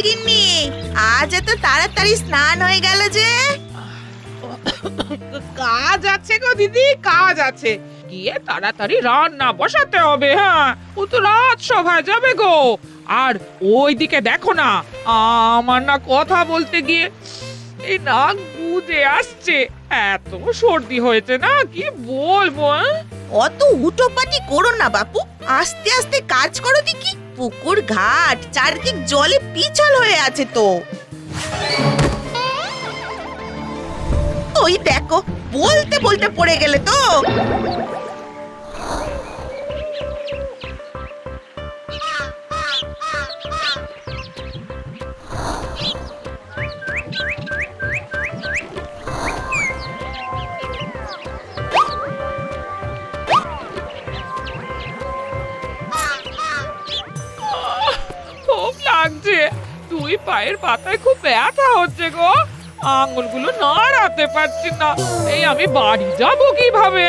গিন্নি, আজ এত তাড়াতাড়ি স্নান হয়ে গেল যে? কাজ আছে গো দিদি, কাজ আছে। গিয়ে তাড়াতাড়ি রান্না বসাতে হবে। হ্যাঁ, ও তো রাত সভায় যাবে গো। আর ওইদিকে দেখো না, আমার না কথা বলতে গিয়ে এই নাক বুজে আসছে। এত সর্দি হয়েছে না, কি বলবো। অত উটোপাটি করো না বাপু, আস্তে আস্তে কাজ করো দেখি। পুকুর ঘাট চারদিক জলে পিছল হয়ে আছে তো। ওই দেখো, বলতে বলতে পড়ে গেলে তো। খুব লাগছে, দুই পায়ের পাতায় খুব ব্যথা হচ্ছে গো। আঙুলগুলো নাড়াতে পারছি না। এই আমি বাড়ি যাব কিভাবে?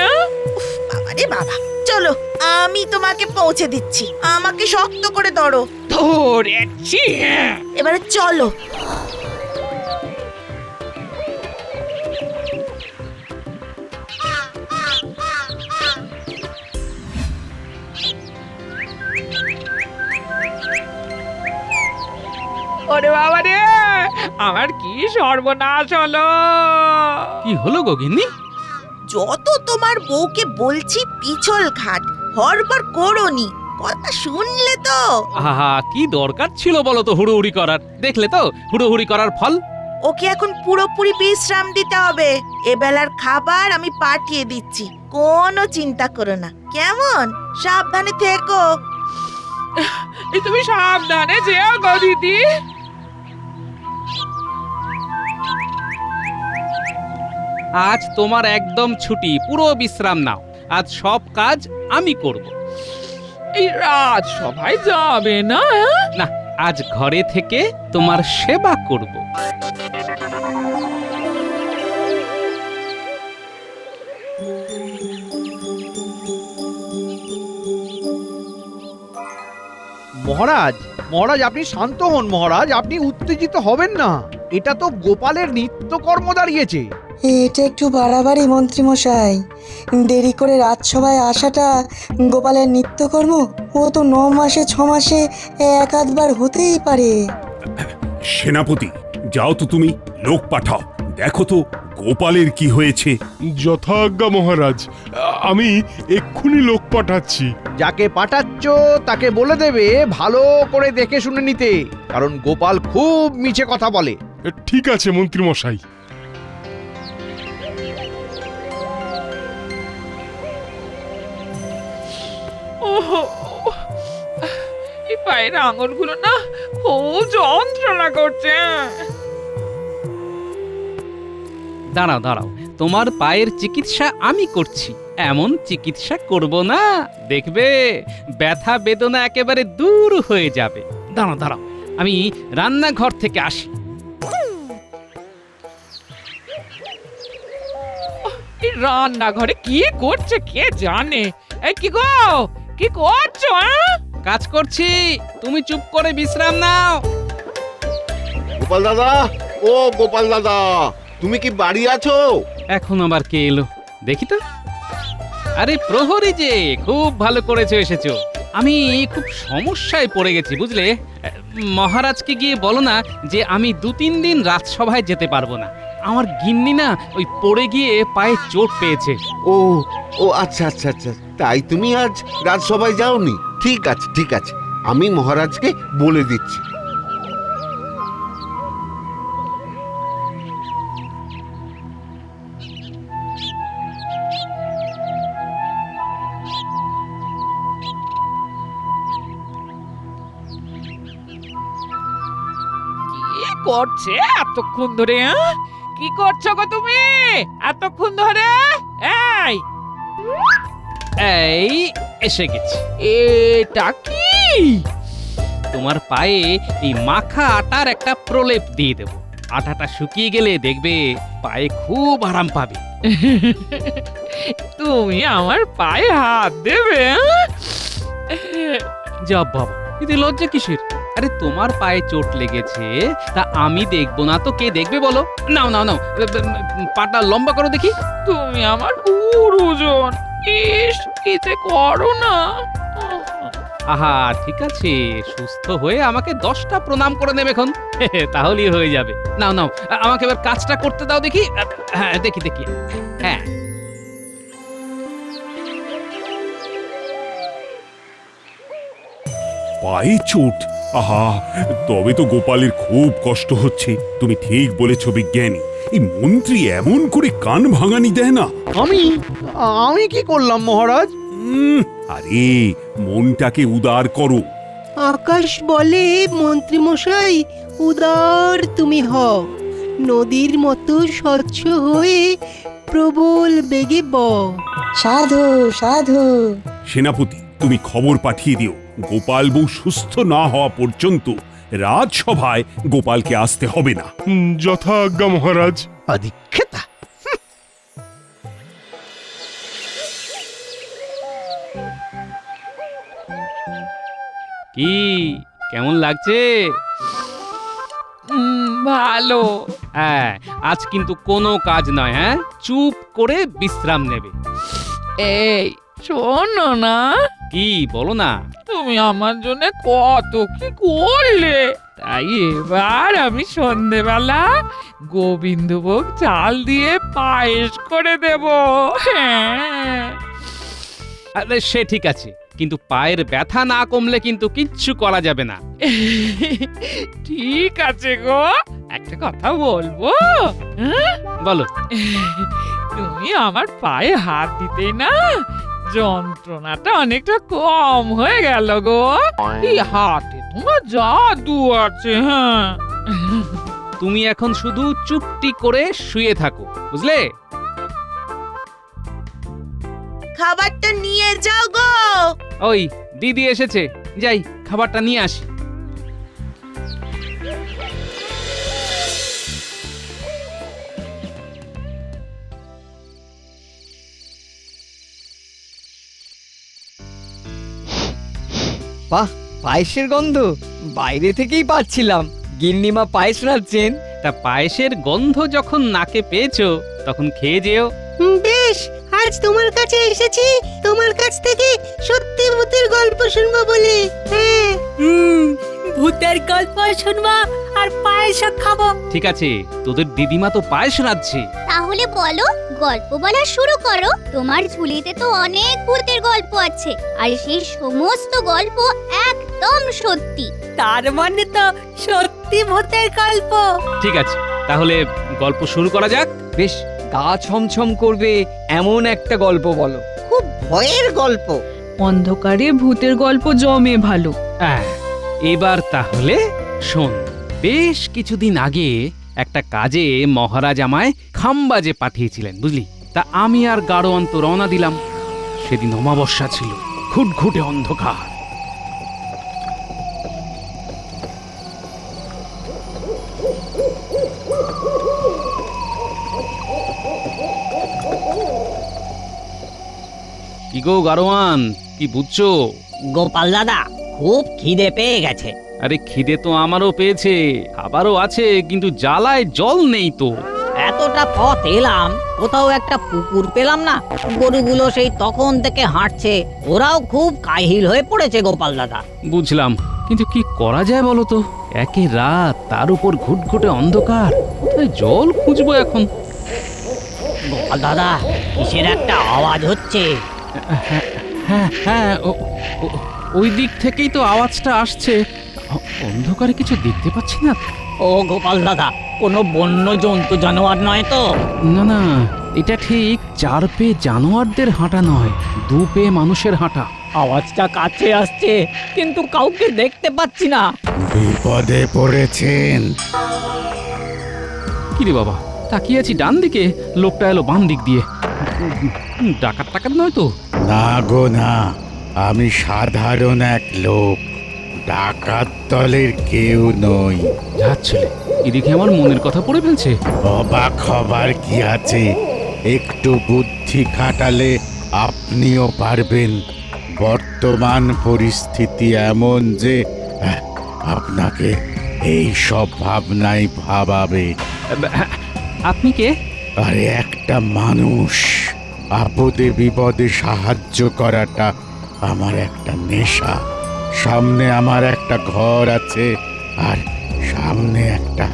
বাবারে বাবা, চলো আমি তোমাকে পৌঁছে দিচ্ছি। আমাকে শক্ত করে ধরো। ধরেছি। এবারে চলো। ওরে বাবা রে, আমার কি সর্বনাশ হলো। কি হলো গো গিন্নি? যত তোমার বউকে বলছি পিছল ঘাট, হরবার করোনি। কথা শুনলে তো? আহা, কি দরকার ছিল বলো তো হুড়োহুড়ি করার? দেখলে তো হুড়োহুড়ি করার ফল। ওকে এখন পুরোপুরি বিশ্রাম দিতে হবে। এবেলার খাবার আমি পাঠিয়ে দিচ্ছি, কোনো চিন্তা করো না, কেমন? সাবধানে থেকো। এই তুমি সাবধানে যেও গো দিদি। আজ তোমার একদম ছুটি, পুরো বিশ্রাম নাও। আজ সব কাজ আমি করব। এই রাত সভায় যাবে না? না, আজ ঘরে থেকে তোমার সেবা করব। মহারাজ, মহারাজ আপনি শান্ত হন। মহারাজ আপনি উত্তেজিত হবেন না। এটা তো গোপালের নিত্যকর্ম দাঁড়িয়েছে। এটা একটু বাড়াবাড়ি মন্ত্রীমশাই। দেরি করে রাজসভায় আসাটা গোপালের নিত্যকর্ম? ও তো 9 মাসে 6 মাসে এক আধবার হতেই পারে। সেনাপতি, যাও তো তুমি, লোক পাঠাও, দেখো তো গোপালের কি হয়েছে। যথাজ্ঞা মহারাজ, আমি এক্ষুনি লোক পাঠাচ্ছি। যাকে পাঠাচ্ছ তাকে বলে দেবে ভালো করে দেখে শুনে নিতে, কারণ গোপাল খুব মিছে কথা বলে। ঠিক আছে মন্ত্রী মশাই। ওহো, এই পায়ের আঙুলগুলো না খুব যন্ত্রণা করছে। দাঁড়াও দাঁড়াও, তোমার পায়ের চিকিৎসা আমি করছি। এমন চিকিৎসা করব না, দেখবে ব্যথা বেদনা একেবারে দূর হয়ে যাবে। দাঁড়াও দাঁড়াও, আমি রান্নাঘর থেকে আসি। এই রান্নাঘরে কি করছে কে জানে। এই কি গো, কি করছো? কাজ করছি, তুমি চুপ করে বিশ্রাম নাও। গোপাল দাদা, ও গোপাল দাদা, তুমি কি বাড়ি আছো? এখন আবার কে এলো দেখি তো। আরে প্রহরী যে, খুব ভালো করেছো এসেছো। আমি খুব সমস্যায় পড়ে গেছি বুঝলে। মহারাজকে গিয়ে বলো না যে আমি 2-3 দিন রাজসভায় যেতে পারবো না। আমার গিন্নি না ওই পড়ে গিয়ে পায়ে চোট পেয়েছে। ও ও আচ্ছা আচ্ছা আচ্ছা, তাই তুমি আজ রাজসভায় যাওনি? ঠিক আছে ঠিক আছে, আমি মহারাজকে বলে দিচ্ছি। কি করছে এতক্ষণ ধরে? কি করছো গো তুমি এতক্ষণ ধরে? এই এই এসে গেছি। এটা কি? তোমার পায়ে এই মাখা আটার একটা প্রলেপ দিয়ে দেব। আটাটা শুকিয়ে গেলে দেখবে পায়ে খুব আরাম পাবে। তুমি আমার পায়ে হাত দেবে? যা বাবা, এতে লজ্জা কিসের? আরে তোমার পায়ে চোট লেগেছে, তা আমি দেখবো না তো কে দেখবে বলো? নাও নাও নাও, পাটা লম্বা করো দেখি। তুমি আমার গুরুজন, ইস কি যে করো না। আহা ঠিক আছে, সুস্থ হয়ে আমাকে 10টা প্রণাম করে নেবে এখন, তাহলেই হয়ে যাবে। নাও নাও, আমাকে এবার কাজটা করতে দাও দেখি। হ্যাঁ দেখি দেখি, হ্যাঁ। পায়ে চোট, আহা, তবে তো গোপালের খুব কষ্ট হচ্ছে। তুমি ঠিক বলেছ বিজ্ঞানী, এই মন্ত্রী এমন করে কান ভাঙানি দেয় না। আমি আমি কি করলাম মহারাজ? আরে মনটাকে উদার করো। আকাশ বলে মন্ত্রী মশাই, উদার তুমি হও, নদীর মতো স্বচ্ছ হয়ে প্রবল বেগে বও। সাধু সাধু। সেনাপতি, তুমি খবর পাঠিয়ে দিও, গোপাল বউ সুস্থ না হওয়া পর্যন্ত রাজসভায় গোপালকে আসতে হবে না। যথা আজ্ঞা মহারাজ। আদিক্ষেতা। কি কেমন লাগছে? ভালো। হ্যাঁ, আজ কিন্তু কোনো কাজ নয়, হ্যাঁ, চুপ করে বিশ্রাম নেবে। এই শোনো না, কি বলো না? তুমি আমার জন্য কত কি করলে, তাই এবার আমি সন্ধেবেলা গোবিন্দভোগ চাল দিয়ে পায়েস করে দেব। হ্যাঁ, আরে সে ঠিক আছে, কিন্তু পায়ের ব্যথা না কমলে কিন্তু কিচ্ছু করা যাবে না। ঠিক আছে গো, একটা কথা বলবো? হ্যাঁ? বলো। তুমি আমার পায়ে হাত দিতেই না যন্ত্রণাটা অনেকটা কম হয়ে গেল গো। এই হাতে তোমার জাদু আছে। হ্যাঁ, তুমি এখন শুধু চুপটি করে শুয়ে থাকো, বুঝলে? খাবারটা নিয়ে যাও গো। ওই দিদি এসেছে, যাই খাবারটা নিয়ে আসি। বাহ, পায়েসের গন্ধ বাইরে থেকেই পাচ্ছিলাম। গিন্নিমা পায়েস রাঁধছেন। তা পায়েসের গন্ধ যখন নাকে পেয়েছো, তখন খেয়ে যেও। বেশ, আজ তোমার কাছে এসেছি তোমার কাছ থেকে সত্যি ভূতের গল্প শুনবো বলে। হ্যাঁ, ভূতের গল্প শুনবো আর পায়েস খাবো। ঠিক আছে, তোদের দিদিমা তো পায়েস রাঁধছে। তাহলে বলো, গল্প বলা শুরু করো। তোমার ঝুলিতে তো অনেক ভূতের গল্প আছে, আর সেই সমস্ত গল্প একদম সত্যি। তার মানে তো সত্যি ভূতের গল্প। ঠিক আছে, তাহলে গল্প শুরু করা যাক। বেশ, গা ছমছম করবে এমন একটা গল্প বলো। খুব ভয়ের গল্প। অন্ধকারে ভূতের গল্প জমে ভালো। এবার তাহলে শোন। বেশ কিছুদিন আগে একটা কাজে মহারাজ আমায় খাম্বাজে পাঠিয়েছিলেন, বুঝলি? তা আমি আর গাড়োয়ান তো রওনা দিলাম। সেদিন অমাবস্যা ছিল, ঘুটঘুটে অন্ধকার। কি গো গাড়োয়ান, কি বুঝছো? গোপাল দাদা, খুব খিদে পেয়ে গেছে। আরে খিদে তো আমারও পেয়েছে, খাবারও আছে, কিন্তু জ্বালায় জল নেই তো। এতটা পথ এলাম, কোথাও একটা পুকুর পেলাম না। গরুগুলো সেই তখন থেকে হাঁটছে, ওরাও খুব কাহিল হয়ে পড়েছে গোপাল দাদা। বুঝলাম, কিন্তু কি করা যায় বলো তো? একে রাত, তার উপর ঘুটঘুটে অন্ধকার, কোথায় জল খুঁজবো এখন? গোপাল দাদা, কিসের একটা আওয়াজ হচ্ছে। হ্যাঁ হ্যাঁ, ওই দিক থেকেই তো আওয়াজটা আসছে। অন্ধকারে কিছু দেখতে পাচ্ছি না। ও গোপাল দাদা, কোনো বন্য জন্তু জানোয়ার নয় তো? না না, এটা ঠিক 4 পেয়ে জানোয়ারদের হাঁটা নয়, 2 পেয়ে মানুষের হাঁটা। আওয়াজটা কাছে আসছে, কিন্তু কাউকে দেখতে পাচ্ছি না। বিপদে পড়েছেন। কিরে বাবা, তাকিয়ে আছি ডান দিকে, লোকটা এলো বাম দিক দিয়ে। ডাকাত টাকাত নয় তো? না গো না, আমি সাধারণ এক লোক, ডাকাত দলের কেউ নই। যাচ্ছে, এদিকে আমার মনের কথা পড়ে ফেলছে। অবাক হবার কি আছে, একটু বুদ্ধি খাটালে আপনিও পারবেন। বর্তমান পরিস্থিতি এমন যে আপনি আমাকে এই সব ভাবনাই ভাবাবে। আপনি কে? আরে একটা মানুষ আপদে বিপদে সাহায্য করাটা আমার একটা নেশা। সামনে আমার একটা ঘর আছে, আর সামনে একটা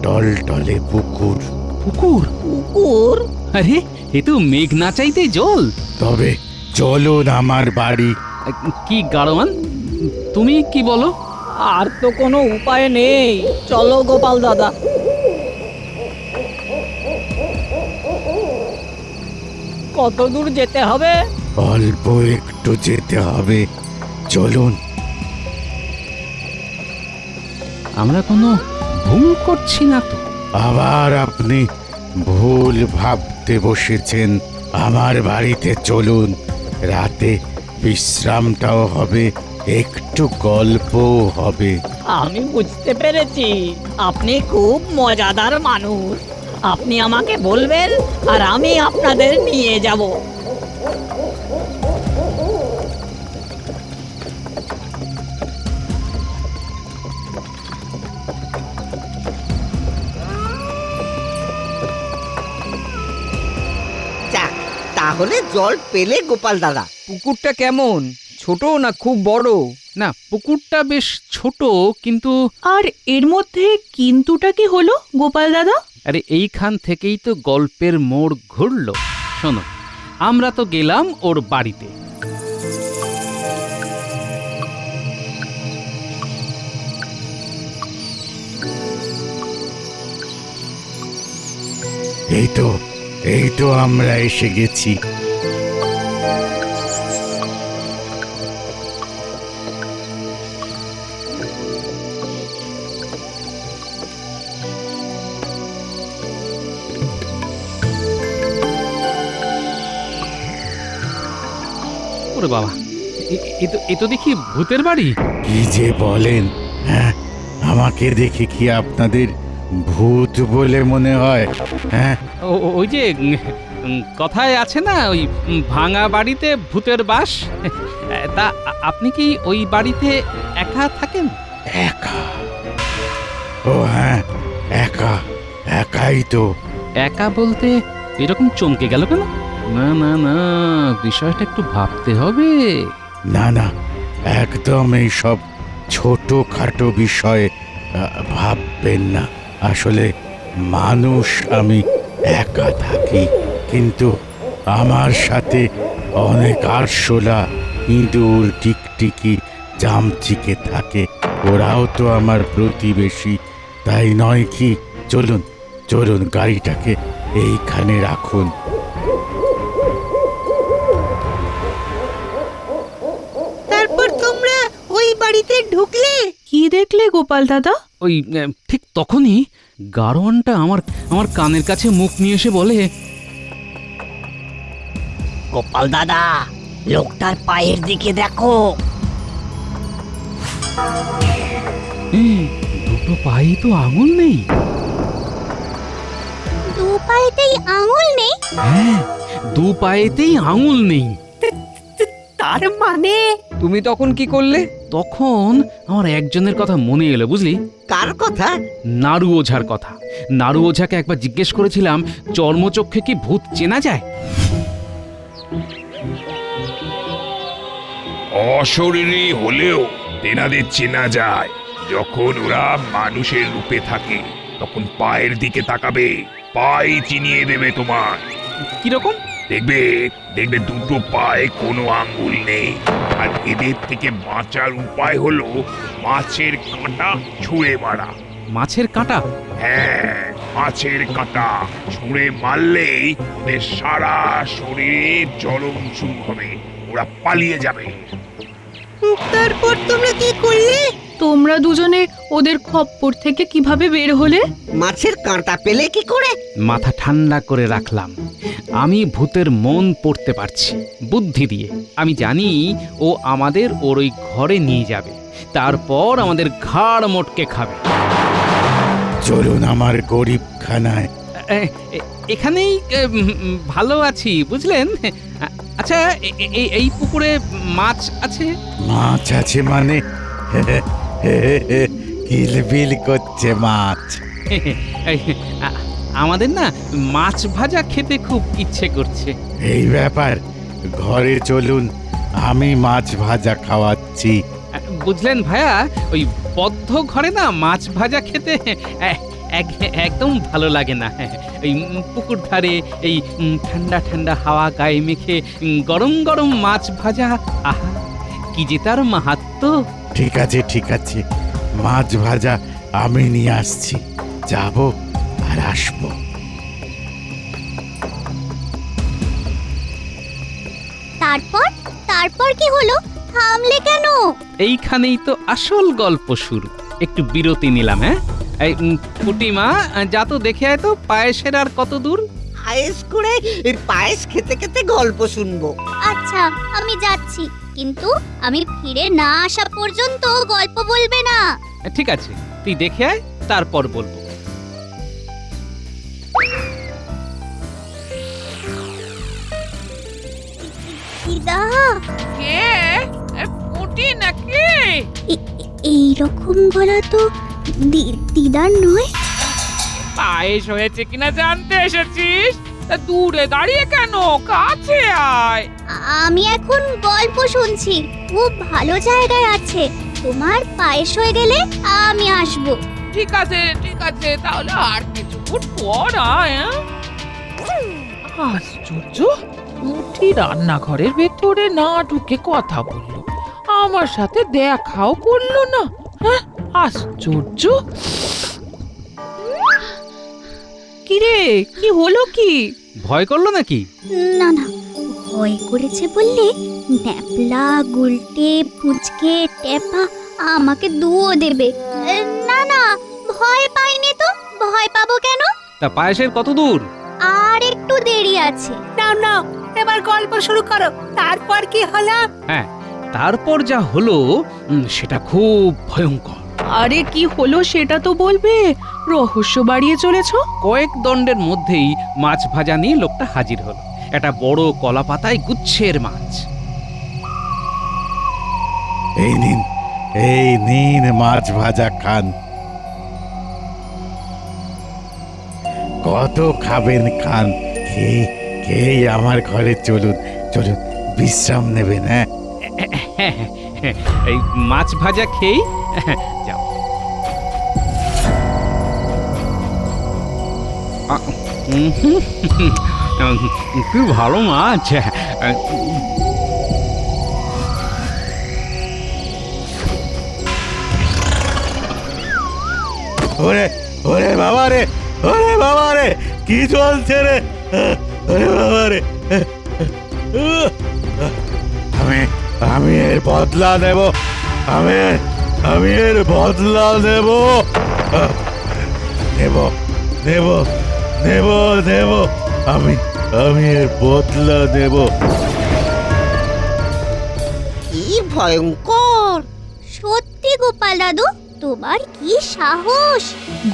টলটলে পুকুর। পুকুর? কুকুর? আরে এ তো মেঘ না চাইতেই জল। তবে চলুন আমার বাড়ি। কি গাড়োয়ান, তুমি কি বলো? আর তো কোনো উপায় নেই, চলো গোপাল দাদা। কত দূর যেতে হবে? অল্প একটু যেতে হবে, চলুন। আমরা কোনো ভুল করছি না তো? আবার আপনি ভুল ভাবতে বসেছেন। আমার বাড়িতে চলুন, রাতে বিশ্রামটাও হবে, একটু গল্পও হবে। আমি বুঝতে পেরেছি, আপনি খুব মজাদার মানুষ। আপনি আমাকে বলবেন আর আমি আপনাদের নিয়ে যাব। যাক, তাহলে জল পেলে গোপাল দাদা। পুকুরটা কেমন, ছোট না খুব বড়? না, পুকুরটা বেশ ছোট, কিন্তু আর এর মধ্যে কিন্তুটা কি হলো গোপাল দাদা? আরে এইখান থেকেই তো গল্পের মোড় ঘুরলো। শোনো, আমরা তো গেলাম ওর বাড়িতে। এই তো আমরা এসে গেছি। ওরে বাবা, এ তো দেখি ভূতের বাড়ি। কি যে বলেন! হ্যাঁ, আমাকে দেখে কি আপনাদের ভূত বলে মনে হয়? হ্যাঁ, ওই যে কথায় আছে না, ওই ভাঙা বাড়িতে ভূতের বাস। তা আপনি কি ওই বাড়িতে একা থাকেন? একা? ও হ্যাঁ, একাই তো। একা বলতে এরকম চমকে গেল কেন? না না না, বিষয়টা একটু ভাবতে হবে। না, একদম এই সব ছোটখাটো বিষয়ে ভাববেন না। আসলে মানুষ আমি, একা থাকি, কিন্তু আমার সাথে অনেক আরশোলা, ইঁদুর, টিকটিকি, চামচিকে থাকে। ওরাও তো আমার প্রতিবেশী, তাই নয় কি? চলুন গাড়িটাকে এইখানে রাখুন। তারপর তোমরা ওই বাড়িতে ঢুকলে? কি দেখলে গোপাল দাদা? ওই ঠিক তখনই গাড়োয়ানটা আমার কানের কাছে মুখ নিয়ে এসে বলে, গোপাল দাদা, লোকটার পায়ের দিকে দেখো। দুটো পায়ে তো আঙুল নেই। দু পায়েতেই আঙুল নেই? হ্যাঁ, দু পায়েতেই আঙুল নেই। তার মানে? তুমি তখন কি করলে? তখন আমার একজনের কথা মনে এলো, বুঝলি? কার কথা? নাড়ু ওঝার কথা। নাড়ু ওঝাকে একবার জিজ্ঞেস করেছিলাম, চর্মচক্ষে কি ভূত চেনা যায়? অশরীরী হলেও তেনাদের চেনা যায়। যখন ওরা মানুষের রূপে থাকে তখন পায়ের দিকে তাকাবে, পায়ে চিনিয়ে দেবে তোমার। কিরকম? দেখবে দুটো পায়ে কোনো আঙ্গুল নেই। আর এদের থেকে বাঁচার উপায় হলো মাছের কাঁটা ছুঁড়ে মারা। মাছের কাঁটা? হ্যাঁ, মাছের কাঁটা ছুঁড়ে মারলেই ওদের সারা শরীরে জ্বলন শুরু হবে, ওরা পালিয়ে যাবে। তারপর তোমরা কি করলে? তোমরা দুজনে ওদের খপ্পর থেকে কিভাবে বের হলে? মাছের কাঁটা পেলে কি করে? মাথা ঠান্ডা করে রাখলাম। আমি ভূতের মন পড়তে পারছি বুদ্ধি দিয়ে। আমি জানি ও আমাদের ওর ওই ঘরে নিয়ে যাবে, তারপর আমাদের ঘাড় মোটকে খাবে। চলুন আমার গরিবখানায়। এখানেই ভালো আছি, বুঝলেন? আচ্ছা, এই পুকুরে মাছ আছে? মাছ আছে মানে? কিলবিল করছে মাছ। এই, আমাদের না মাছ ভাজা খেতে খুব ইচ্ছে করছে। এই ব্যাপার, ঘরে চলুন, আমি মাছ ভাজা খাওয়াচ্ছি। বুঝলেন ভাইয়া, ওই বদ্ধ ঘরে না মাছ ভাজা খেতে একদম ভালো লাগে না। এই পুকুর ধারে এই ঠান্ডা ঠান্ডা হাওয়া গায়ে মেখে গরম গরম মাছ ভাজা, আহা কি যে তার মাহাত্ম্য। ঠিক আছে ঠিক আছে, মাছ ভাজা আমি নিয়ে আসছি, যাব আর আসবো। তারপর তারপর কি হলো? থামলে কেন? এইখানেই তো আসল গল্প শুরু। একটু বিরতি নিলাম। হ্যাঁ, এই পুটিমা, যা তো দেখে আয় তো পায়েসের আর কত দূর। হায়েস করে পায়েস খেতে খেতে গল্প শুনবো। আচ্ছা, আমি যাচ্ছি, কিন্তু আমি ফিরে না আসা পর্যন্ত গল্প বলবে না। ঠিক আছে, তুই দেখে আয়, তারপর বলবো। দিদা, কে? পুটি নাকি? এই রকম গলা তো দিদার নয়। পায়েস হয়েছে কিনা জানতে এসেছিস? তা দূরে দাঁড়িয়ে কেন? কাছে আয়। আমি এখন গল্প শুনছি, খুব ভালো জায়গায় আছে। তোমার পায়েস হয়ে গেলে আমি আসবো। ঠিক আছে ঠিক আছে, তাহলে আর কিছুক্ষণ পর আয়। আশ্চর্য, পুটি রান্নাঘরের ভেতরে না ঢুকে কথা বললো, আমার সাথে দেখাও করলো না। হ্যাঁ, আশ্চর্য। কিরে, কি হলো কি? ভয় করলো নাকি? না না, ভয় করেছে বললে ন্যাপলা, গুলটে, পুচকে, টেপা আমাকে দুও দেবে। না না, ভয় পাইনি তো, ভয় পাবো কেন? তা পায়েসের কত দূর? আর একটু দেরি আছে। নাও নাও, এবার গল্প শুরু করো। তারপর কি হলো? হ্যাঁ, তারপর যা হলো সেটা খুব ভয়ঙ্কর। আরে কি হলো সেটা তো বলবে, রহস্য বাড়িয়ে চলেছো। কয়েক দণ্ডের মধ্যেই মাছ ভাজা নিয়ে লোকটা হাজির হলো। একটা বড় কলা পাতায় গুচ্ছের মাছ। এই নিন, এই নিন মাছ ভাজা খান। কত খাবেন খান, খেয়ে আমার ঘরে চলুন, চলুন বিশ্রাম নেবেন। হ্যাঁ, এই মাছ ভাজা খেয়ে যাও। কি ভালো মাছ। ওরে ওরে বাবা রে, ওরে বাবা রে, কি চলছে রে, ওরে বাবা রে। আমি এর বদলা নেব, আমি এর বদলা নেব, নেব নেব নেব নেব, আমি এর বদলা নেব। কি ভয়ঙ্কর! সত্যি গোপাল দাদু, তোমার কি সাহস!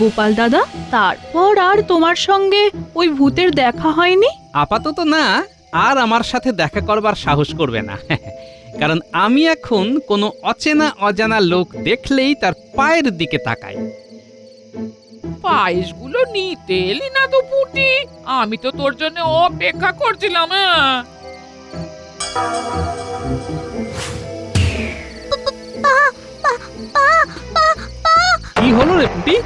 গোপাল দাদা, তারপর আর তোমার সঙ্গে ওই ভূতের দেখা হয়নি? আপাতত না, আর আমার সাথে দেখা করবার সাহস করবে না। কারণ আমি এখন কোনো অচেনা অজানা লোক দেখলেই তার পায়ের দিকে তাকাই। পায়েসগুলো নিতে এলি না তো পুটি? আমি তো তোর জন্য অপেক্ষা করছিলাম। কি হলো রে পুটি?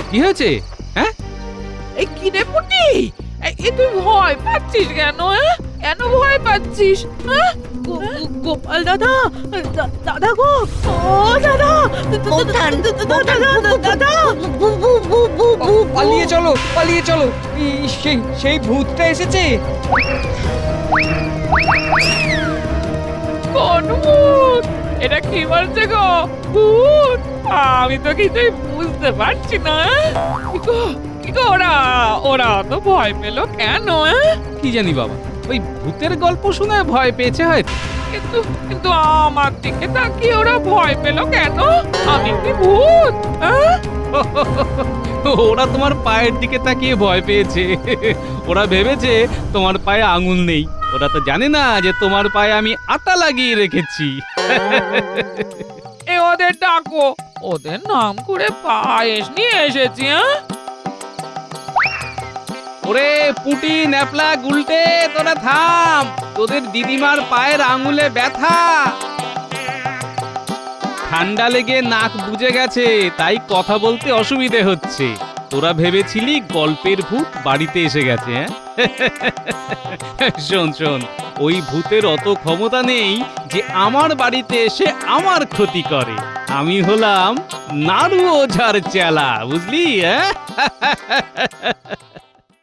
কি হয়েছে? হ্যাঁ, এই কি রে পুটি, এই তুই ভয় পাচ্ছিস কেন? কেন ভয় পাচ্ছিস? গোপাল দাদা, দাদা গো, ও দাদা, দাদা, পালিয়ে চলো, পালিয়ে চলো, সেই ভূতটা এসেছে। কোন ভূত? এটা কি বলছে গো? ভূত? আমি তো কিছুই বুঝতে পারছি না। কি গো, ওরা তো ভয় পেলো কেন? কি জানি বাবা, ওই ভূতের গল্প শুনে ভয় পেয়েছে হয়তো। কিন্তু আমার দিকে তাকিয়ে ওরা ভয় পেলো কেন? আমি কি ভূত? ওরা তোমার পায়ের দিকে তাকিয়ে ভয় পেয়েছে। ওরা ভেবেছে তোমার পায়ে আঙুল নেই। ওরা তো জানে না যে তোমার পায়ে আমি আটা লাগিয়ে রেখেছি। এ ওদের ডাকো, ওদের নাম করে পায়েস নিয়ে এসেছি। হ্যাঁ, ওরে পুটি ন্যাপলা গুলটে তোরা থাম, তোদের দিদিমার পায়ের আঙুলে ব্যথা, ঠান্ডা লেগে নাক বুজে গেছে, তাই কথা বলতে অসুবিধে হচ্ছে। তোরা ভেবেছিলি গল্পের ভূত বাড়িতে এসে গেছে। শোন শোন, ওই ভূতের অত ক্ষমতা নেই যে আমার বাড়িতে এসে আমার ক্ষতি করে। আমি হলাম নাড়ু ওঝার চেলা, বুঝলি?